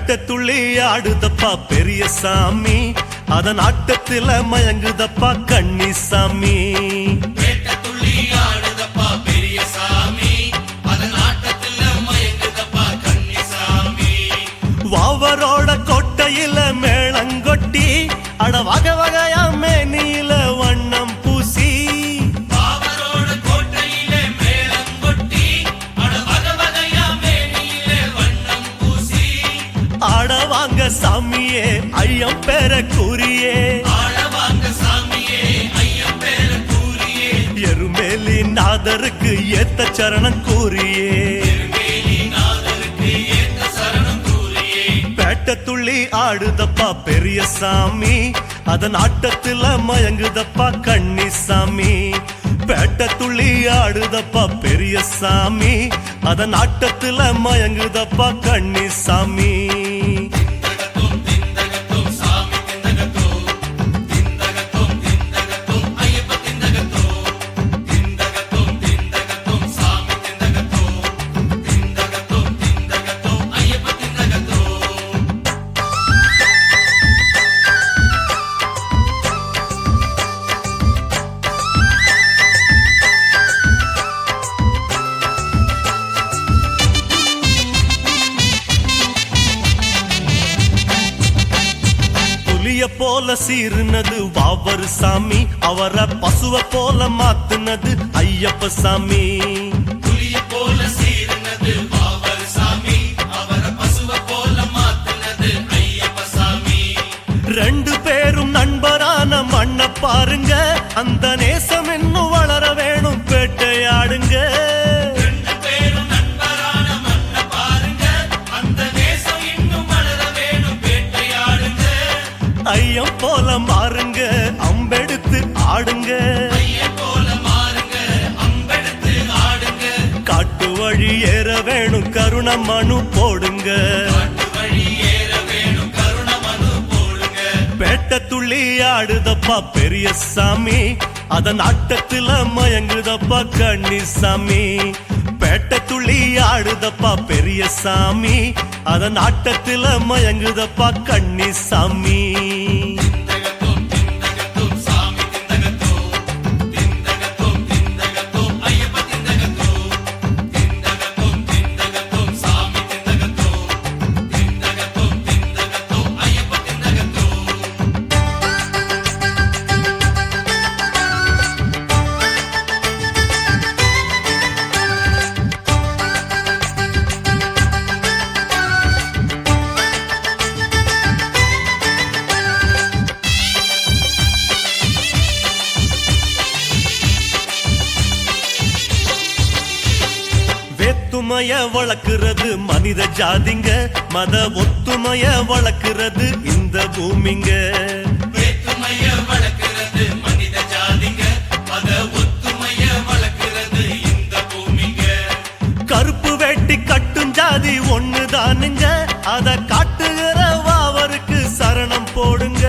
பேட்ட துள்ளி ஆடுதப்பா பெரிய சாமி, அதன் ஆட்டத்தில மயங்குதப்பா கண்ணி சாமி. வாவரோட கோட்டையில மேளங்கொட்டி அட வகை வகையா மேனியில வண்ணம் பூசி, ஆடவாங்க சாமியே ஐயம் பேர கூறியே, எருமேலி நாதருக்கு ஏத்த சரணம் கூறியே. பேட்ட துள்ளி ஆடுதப்பா பெரிய சாமி, அதன் ஆட்டத்தில மயங்குதப்பா கண்ணி சாமி. பேட்ட துள்ளி ஆடுதப்பா பெரிய சாமி, அதன் ஆட்டத்தில மயங்குதப்பா கண்ணி சாமி. போல சீர்னது வாவர் சாமி, அவரை பசுவ போல மாத்துனது ஐயப்ப சாமி. புலிய போல சீர்னது வாவர் சாமி, அவரை பசுவ போல மாத்துனது ஐயப்ப சாமி. ரெண்டு பேரும் நண்பரான மண்ண பாருங்க, அந்த நேசம் இன்னும் வளர வேணும் பேட்டையாடுங்க. ஐயம் போல மாறுங்க அம்பெடுத்து ஆடுங்க, காட்டு வழி ஏற வேணும் கருண மனு போடுங்க. பேட்ட துள்ளி ஆடுதப்பா பெரிய சாமி, அதன் ஆட்டத்தில மயங்குதப்பா கண்ணி சாமி. பேட்ட துள்ளி ஆடுதப்பா பெரிய சாமி, அதன் ஆட்டத்தில மயங்குதப்பா கண்ணி சாமி. ஒத்துமைய வளர்க்கிறது மனித ஜாதிங்க, மத ஒத்துமைய வளர்க்கிறது இந்த பூமிங்க. வேற்றுமைய வளர்க்கிறது மனித ஜாதிங்க, மத ஒத்துமைய வளர்க்கிறது இந்த பூமிங்க. கருப்பு வேட்டி கட்டும் ஜாதி ஒண்ணுதானுங்க, அத காட்டுகிற வாவருக்கு சரணம் போடுங்க.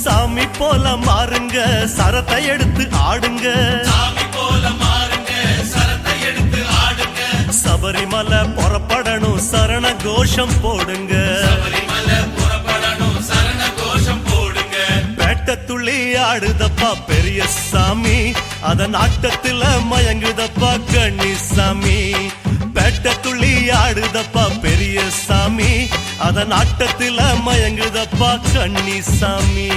சாமி போல மாறுங்க சரத்தை எடுத்து ஆடுங்க, சபரிமலை புறப்படணும் சரண கோஷம் போடுங்க. பேட்ட துள்ளி ஆடுதப்பா பெரிய சாமி, அதன் ஆட்டத்தில மயங்குதப்பா கண்ணி சாமி. பேட்ட துள்ளி ஆடுதப்பா பெரிய சாமி, அதன் ஆட்டத்தில மயங்குதப்பா கண்ணி சாமி.